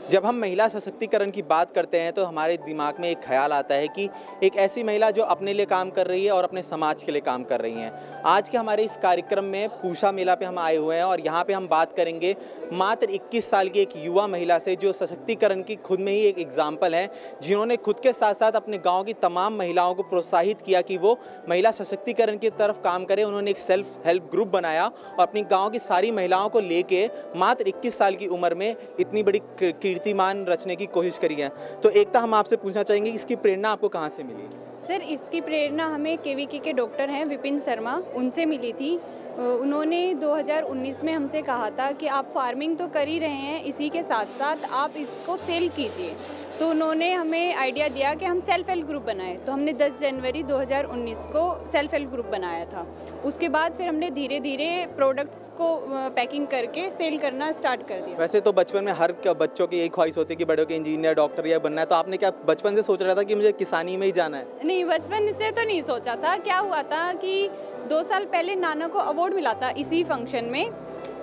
जब हम महिला सशक्तिकरण की बात करते हैं तो हमारे दिमाग में एक ख्याल आता है कि एक ऐसी महिला जो अपने लिए काम कर रही है और अपने समाज के लिए काम कर रही हैं। आज के हमारे इस कार्यक्रम में पूषा मेला पे हम आए हुए हैं और यहाँ पे हम बात करेंगे मात्र 21 साल की एक युवा महिला से जो सशक्तिकरण की खुद में ही एक एग्जाम्पल है, जिन्होंने खुद के साथ साथ अपने गाँव की तमाम महिलाओं को प्रोत्साहित किया कि वो महिला सशक्तिकरण की तरफ काम करें। उन्होंने एक सेल्फ हेल्प ग्रुप बनाया और अपनी गाँव की सारी महिलाओं को लेके मात्र 21 साल की उम्र में इतनी बड़ी कीर्तिमान रचने की कोशिश करी है। तो एकता, हम आपसे पूछना चाहेंगे इसकी प्रेरणा आपको कहाँ से मिली? सर, इसकी प्रेरणा हमें केवीके के डॉक्टर हैं विपिन शर्मा, उनसे मिली थी। उन्होंने 2019 में हमसे कहा था कि आप फार्मिंग तो कर ही रहे हैं, इसी के साथ साथ आप इसको सेल कीजिए। तो उन्होंने हमें आइडिया दिया कि हम सेल्फ हेल्प ग्रुप बनाएं। तो हमने 10 जनवरी 2019 को सेल्फ हेल्प ग्रुप बनाया था। उसके बाद फिर हमने धीरे धीरे प्रोडक्ट्स को पैकिंग करके सेल करना स्टार्ट कर दिया। वैसे तो बचपन में हर बच्चों की यही ख्वाहिश होती है कि बड़े होकर इंजीनियर, डॉक्टर या बनना है। तो आपने क्या बचपन से सोच रहा था कि मुझे किसानी में ही जाना है? नहीं, बचपन से तो नहीं सोचा था। क्या हुआ था कि 2 साल पहले नाना को अवार्ड मिला था इसी फंक्शन में।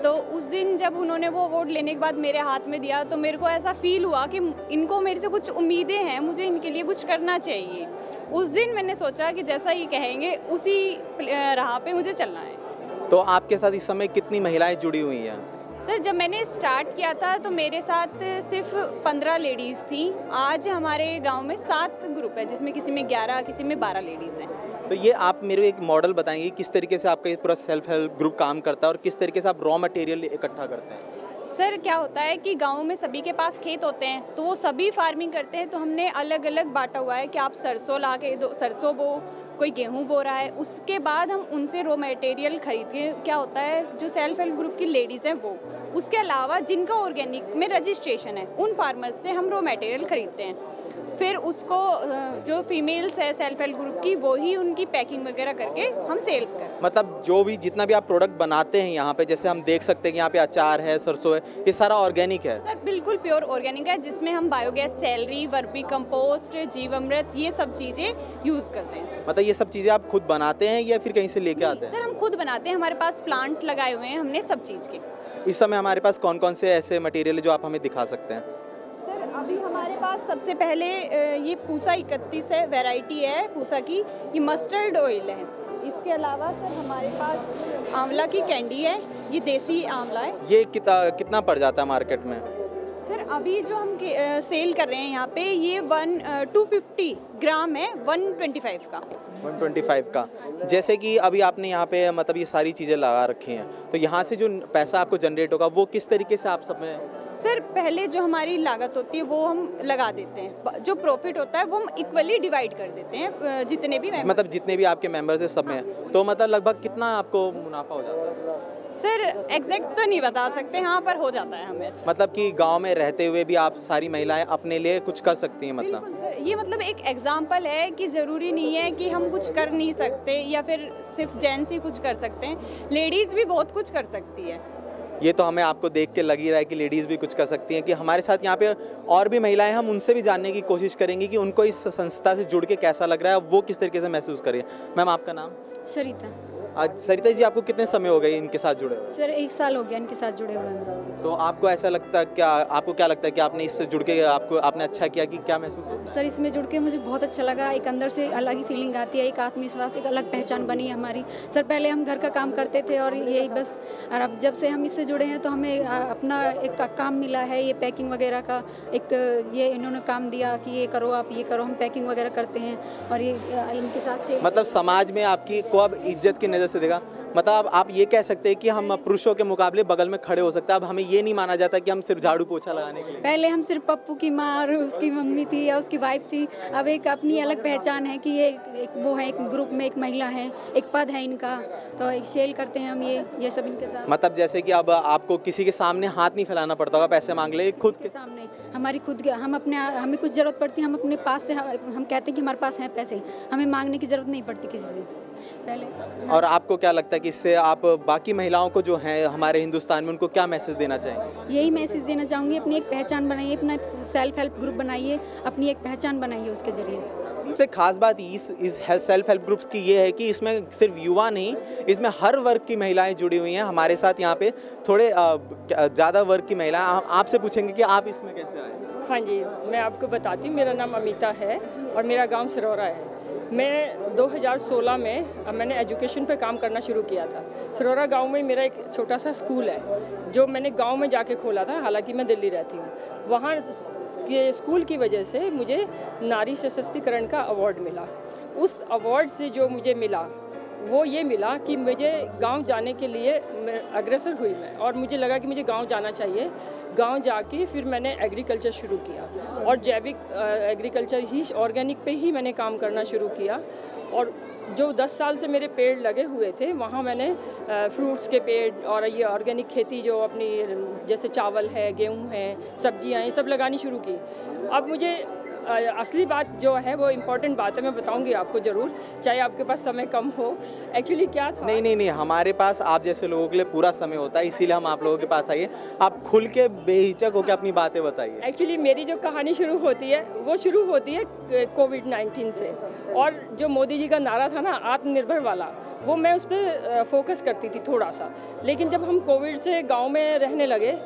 तो उस दिन जब उन्होंने वो अवार्ड लेने के बाद मेरे हाथ में दिया तो मेरे को ऐसा फील हुआ कि इनको मेरे से कुछ उम्मीदें हैं, मुझे इनके लिए कुछ करना चाहिए। उस दिन मैंने सोचा कि जैसा ये कहेंगे उसी राह पे मुझे चलना है। तो आपके साथ इस समय कितनी महिलाएं जुड़ी हुई हैं? सर, जब मैंने स्टार्ट किया था तो मेरे साथ सिर्फ 15 लेडीज़ थी। आज हमारे गांव में 7 ग्रुप है, जिसमें किसी में 11, किसी में 12 लेडीज़ हैं। तो ये आप मेरे को एक मॉडल बताएंगे किस तरीके से आपका ये पूरा सेल्फ हेल्प ग्रुप काम करता है और किस तरीके से आप रॉ मटेरियल इकट्ठा करते हैं? सर, क्या होता है कि गांव में सभी के पास खेत होते हैं, तो वो सभी फार्मिंग करते हैं। तो हमने अलग अलग बांटा हुआ है कि आप सरसों ला के सरसों बो, कोई गेहूं बो रहा है। उसके बाद हम उनसे रॉ मटेरियल खरीद के, क्या होता है जो सेल्फ हेल्प ग्रुप की लेडीज़ हैं वो, उसके अलावा जिनका ऑर्गेनिक में रजिस्ट्रेशन है उन फार्मर्स से हम रॉ मटेरियल खरीदते हैं। फिर उसको जो फीमेल्स है सेल्फ हेल्प ग्रुप की, वो ही उनकी पैकिंग वगैरह करके हम सेल कर। मतलब जो भी जितना भी आप प्रोडक्ट बनाते हैं यहाँ पे, जैसे हम देख सकते हैं कि यहाँ पे अचार है, सरसों है, ये सारा ऑर्गेनिक है? सर, बिल्कुल प्योर ऑर्गेनिक है, जिसमें हम बायोगैस, सैलरी, वर्मी कंपोस्ट, जीवामृत, ये सब चीज़ें यूज़ करते हैं। मतलब ये सब चीज़ें आप खुद बनाते हैं या फिर कहीं से लेके आते हैं? सर, हम खुद बनाते हैं, हमारे पास प्लांट लगाए हुए हैं हमने सब चीज़ के। इस समय हमारे पास कौन कौन से ऐसे मटेरियल है जो आप हमें दिखा सकते हैं? सर, अभी हमारे पास सबसे पहले ये पूसा 31 है, वैरायटी है पूसा की। ये मस्टर्ड ऑयल है। इसके अलावा सर हमारे पास आंवला की कैंडी है, ये देसी आंवला है। ये कितना पड़ जाता है मार्केट में? सर, अभी जो हम सेल कर रहे हैं यहाँ पे, ये 250 ग्राम है, 125 का। 125 का। जैसे कि अभी आपने यहाँ पे मतलब ये सारी चीज़ें लगा रखी हैं, तो यहाँ से जो पैसा आपको जनरेट होगा वो किस तरीके से आप सब में? सर, पहले जो हमारी लागत होती है वो हम लगा देते हैं, जो प्रॉफिट होता है वो हम इक्वली डिवाइड कर देते हैं जितने भी मतलब जितने भी आपके मेंबर्स हैं सब में। तो मतलब लगभग कितना आपको मुनाफा हो जाता है? सर, एग्जैक्ट तो नहीं बता सकते, यहाँ पर हो जाता है हमें। मतलब कि गांव में रहते हुए भी आप सारी महिलाएं अपने लिए कुछ कर सकती हैं मतलब? बिल्कुल सर, ये मतलब एक एग्जाम्पल है कि ज़रूरी नहीं है कि हम कुछ कर नहीं सकते या फिर सिर्फ जेंट्स ही कुछ कर सकते हैं, लेडीज़ भी बहुत कुछ कर सकती है। ये तो हमें आपको देख के लग ही रहा है कि लेडीज़ भी कुछ कर सकती हैं। कि हमारे साथ यहाँ पे और भी महिलाएं, हम उनसे भी जानने की कोशिश करेंगे कि उनको इस संस्था से जुड़ के कैसा लग रहा है, वो किस तरीके से महसूस करें। मैम, आपका नाम? सरिता। आज सरिता जी, आपको कितने समय हो गए इनके साथ जुड़े हुए? सर, 1 साल हो गया इनके साथ जुड़े हुए हैं। तो आपको ऐसा लगता है क्या, आपको क्या लगता है कि आपने इससे जुड़ के आपने अच्छा किया कि क्या महसूस होता है? सर, इसमें जुड़ के मुझे बहुत अच्छा लगा। एक अंदर से अलग ही फीलिंग आती है, एक आत्मविश्वास, एक अलग पहचान बनी है हमारी। सर, पहले हम घर का काम करते थे और यही बस, और अब जब से हम इससे जुड़े हैं तो हमें अपना एक काम मिला है, ये पैकिंग वगैरह का एक ये इन्होंने काम दिया कि ये करो, आप ये करो। हम पैकिंग वगैरह करते हैं और ये इनके साथ से मतलब समाज में आपकी को अब इज्जत की नज़र से देखा। मतलब आप ये कह सकते हैं कि हम पुरुषों के मुकाबले बगल में खड़े हो सकते हैं। अब हमें ये नहीं माना जाता कि हम सिर्फ झाड़ू पोछा लगाने के लिए। पहले हम सिर्फ पप्पू की माँ और उसकी मम्मी थी या उसकी वाइफ थी। अब एक अपनी अलग पहचान है कि ये एक वो है, एक ग्रुप में एक महिला है, एक पद है इनका, तो एक सेल करते हैं हम ये सब इनके साथ। मतलब जैसे कि अब आपको किसी के सामने हाथ नहीं फैलाना पड़ता होगा, पैसे मांग ले खुद के सामने। हमारी खुद के हमें कुछ ज़रूरत पड़ती है, हम अपने पास से हम कहते हैं कि हमारे पास हैं पैसे, हमें मांगने की ज़रूरत नहीं पड़ती किसी से पहले। और आपको क्या लगता है कि इससे आप बाकी महिलाओं को जो हैं हमारे हिंदुस्तान में, उनको क्या मैसेज देना चाहेंगे? यही मैसेज देना चाहूँगी, अपनी एक पहचान बनाइए, अपना सेल्फ हेल्प ग्रुप बनाइए, अपनी एक पहचान बनाइए उसके ज़रिए। सबसे खास बात इस सेल्फ हेल्प ग्रुप्स की ये है कि इसमें सिर्फ युवा नहीं, इसमें हर वर्ग की महिलाएं जुड़ी हुई हैं। हमारे साथ यहाँ पे थोड़े ज़्यादा वर्ग की महिलाएं, हम आपसे पूछेंगे कि आप इसमें कैसे आए। हाँ जी, मैं आपको बताती हूँ, मेरा नाम अमिता है और मेरा गांव सिरौरा है। मैं 2016 में मैंने एजुकेशन पे काम करना शुरू किया था। सिरौरा गांव में मेरा एक छोटा सा स्कूल है जो मैंने गांव में जाके खोला था, हालांकि मैं दिल्ली रहती हूँ। वहाँ के स्कूल की वजह से मुझे नारी सशक्तिकरण का अवार्ड मिला। उस अवार्ड से जो मुझे मिला वो ये मिला कि मुझे गांव जाने के लिए अग्रसर हुई मैं, और मुझे लगा कि मुझे गांव जाना चाहिए। गांव जाके फिर मैंने एग्रीकल्चर शुरू किया और जैविक एग्रीकल्चर ही, ऑर्गेनिक पे ही मैंने काम करना शुरू किया। और जो 10 साल से मेरे पेड़ लगे हुए थे वहाँ मैंने फ्रूट्स के पेड़ और ये ऑर्गेनिक खेती जो अपनी जैसे चावल है, गेहूँ है, सब्जियाँ, ये सब लगानी शुरू की। अब मुझे असली बात जो है वो इम्पोर्टेंट बात है, मैं बताऊंगी आपको ज़रूर, चाहे आपके पास समय कम हो। एक्चुअली क्या था, नहीं, हमारे पास आप जैसे लोगों के लिए पूरा समय होता है, इसीलिए हम आप लोगों के पास आइए। आप खुल के बेहिचक होकर अपनी बातें बताइए। एक्चुअली मेरी जो कहानी शुरू होती है वो शुरू होती है कोविड-19 से, और जो मोदी जी का नारा था ना आत्मनिर्भर वाला, वो मैं उस पर फोकस करती थी थोड़ा सा। लेकिन जब हम कोविड से गाँव में रहने लगे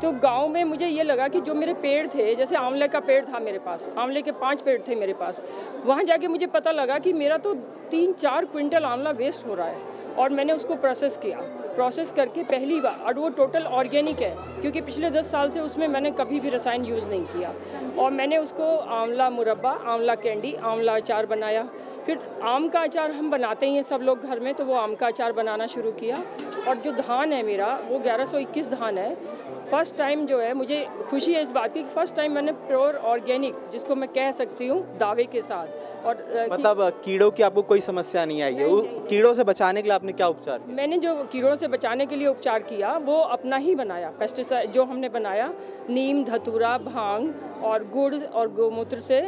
तो गांव में मुझे ये लगा कि जो मेरे पेड़ थे, जैसे आंवले का पेड़ था मेरे पास, आंवले के 5 पेड़ थे मेरे पास, वहाँ जाके मुझे पता लगा कि मेरा तो 3-4 क्विंटल आंवला वेस्ट हो रहा है। और मैंने उसको प्रोसेस किया, प्रोसेस करके पहली बार, और वो टोटल ऑर्गेनिक है क्योंकि पिछले 10 साल से उसमें मैंने कभी भी रसायन यूज़ नहीं किया। और मैंने उसको आंवला मुरब्बा, आंवला कैंडी, आंवला अचार बनाया। फिर आम का अचार हम बनाते ही हैं सब लोग घर में, तो वो आम का अचार बनाना शुरू किया। और जो धान है मेरा वो 1121 धान है। फर्स्ट टाइम जो है मुझे खुशी है इस बात की कि फर्स्ट टाइम मैंने प्योर ऑर्गेनिक, जिसको मैं कह सकती हूँ दावे के साथ। और मतलब कीड़ों की आपको कोई समस्या नहीं आई है? वो कीड़ों से बचाने के लिए आपने क्या उपचार किया? मैंने जो कीड़ों से बचाने के लिए उपचार किया वो अपना ही बनाया। पेस्टिसाइड जो हमने बनाया, नीम, धतूरा, भांग और गुड़ और गौमूत्र से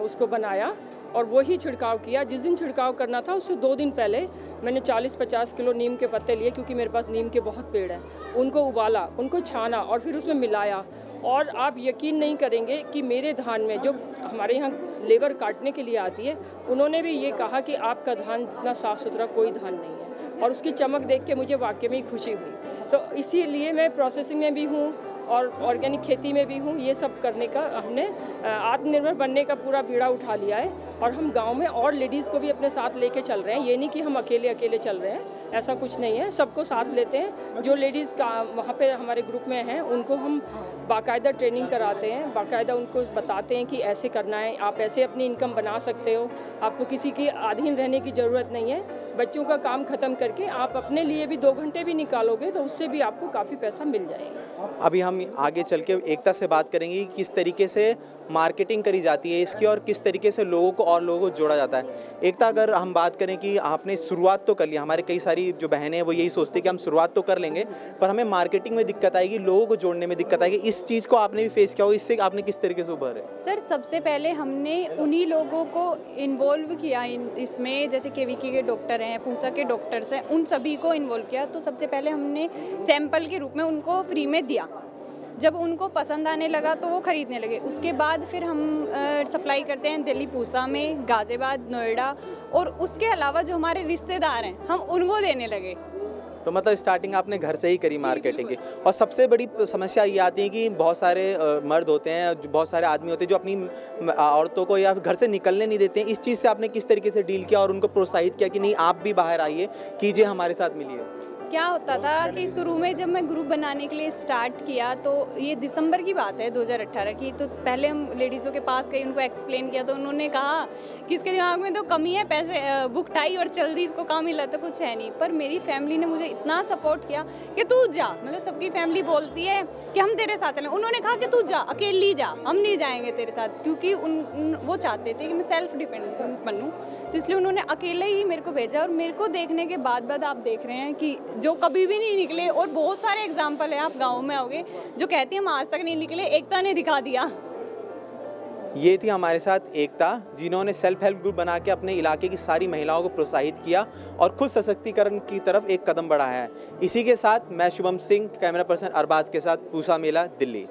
उसको बनाया और वही छिड़काव किया। जिस दिन छिड़काव करना था उससे 2 दिन पहले मैंने 40-50 किलो नीम के पत्ते लिए, क्योंकि मेरे पास नीम के बहुत पेड़ हैं। उनको उबाला, उनको छाना और फिर उसमें मिलाया। और आप यकीन नहीं करेंगे कि मेरे धान में, जो हमारे यहाँ लेबर काटने के लिए आती है, उन्होंने भी ये कहा कि आपका धान जितना साफ़ सुथरा कोई धान नहीं है। और उसकी चमक देख के मुझे वाकई में ही खुशी हुई। तो इसीलिए मैं प्रोसेसिंग में भी हूँ और ऑर्गेनिक खेती में भी हूँ। ये सब करने का हमने आत्मनिर्भर बनने का पूरा बीड़ा उठा लिया है। और हम गांव में और लेडीज़ को भी अपने साथ लेके चल रहे हैं। ये नहीं कि हम अकेले चल रहे हैं, ऐसा कुछ नहीं है, सबको साथ लेते हैं। जो लेडीज़ का वहाँ पे हमारे ग्रुप में हैं उनको हम बाकायदा ट्रेनिंग कराते हैं, बाकायदा उनको बताते हैं कि ऐसे करना है, आप ऐसे अपनी इनकम बना सकते हो, आपको किसी की अधीन रहने की ज़रूरत नहीं है। बच्चों का काम ख़त्म करके आप अपने लिए भी 2 घंटे भी निकालोगे तो उससे भी आपको काफ़ी पैसा मिल जाएगा। अभी हम आगे चल के एकता से बात करेंगे कि किस तरीके से मार्केटिंग करी जाती है इसकी और किस तरीके से लोगों को जोड़ा जाता है। एकता, अगर हम बात करें कि आपने शुरुआत तो कर लिया, हमारे कई सारी जो बहनें हैं वो यही सोचती हैं कि हम शुरुआत तो कर लेंगे पर हमें मार्केटिंग में दिक्कत आएगी, लोगों को जोड़ने में दिक्कत आएगी। इस चीज़ को आपने भी फेस किया हो, इससे आपने किस तरीके से उभरे? सर, सबसे पहले हमने उन्हीं लोगों को इन्वॉल्व किया इसमें, जैसे केवीके के डॉक्टर हैं, पूसा के डॉक्टर्स हैं, उन सभी को इन्वॉल्व किया। तो सबसे पहले हमने सैंपल के रूप में उनको फ्री में दिया। जब उनको पसंद आने लगा तो वो ख़रीदने लगे। उसके बाद फिर हम सप्लाई करते हैं दिल्ली, पूसा में, गाज़ियाबाद, नोएडा, और उसके अलावा जो हमारे रिश्तेदार हैं हम उनको देने लगे। तो मतलब स्टार्टिंग आपने घर से ही करी मार्केटिंग की। और सबसे बड़ी समस्या ये आती है कि बहुत सारे मर्द होते हैं, बहुत सारे आदमी होते हैं जो अपनी औरतों को या घर से निकलने नहीं देते हैं। इस चीज़ से आपने किस तरीके से डील किया और उनको प्रोत्साहित किया कि नहीं आप भी बाहर आइए, कीजिए, हमारे साथ मिलिए? क्या होता था कि शुरू में जब मैं ग्रुप बनाने के लिए स्टार्ट किया तो ये दिसंबर की बात है 2018 की। तो पहले हम लेडीज़ों के पास गए, उनको एक्सप्लेन किया तो उन्होंने कहा कि इसके दिमाग में तो कमी है, पैसे बुक टाई और जल्दी इसको काम मिला तो कुछ है नहीं। पर मेरी फैमिली ने मुझे इतना सपोर्ट किया कि तू जा, मतलब सबकी फैमिली बोलती है कि हम तेरे साथ चलें, उन्होंने कहा कि तू जा, अकेली जा, हम नहीं जाएंगे तेरे साथ, क्योंकि वो चाहते थे कि मैं सेल्फ डिपेंडेंट बनूँ। तो इसलिए उन्होंने अकेले ही मेरे को भेजा। और मेरे को देखने के बाद आप देख रहे हैं कि जो कभी भी नहीं निकले, और बहुत सारे एग्जाम्पल हैं, आप गाँव में आओगे जो कहते हैं हम आज तक नहीं निकले, एकता ने दिखा दिया। ये थी हमारे साथ एकता, जिन्होंने सेल्फ हेल्प ग्रुप बना के अपने इलाके की सारी महिलाओं को प्रोत्साहित किया और खुद सशक्तिकरण की तरफ एक कदम बढ़ाया है। इसी के साथ मैं शुभम सिंह, कैमरा पर्सन अरबाज के साथ, पूसा मेला, दिल्ली।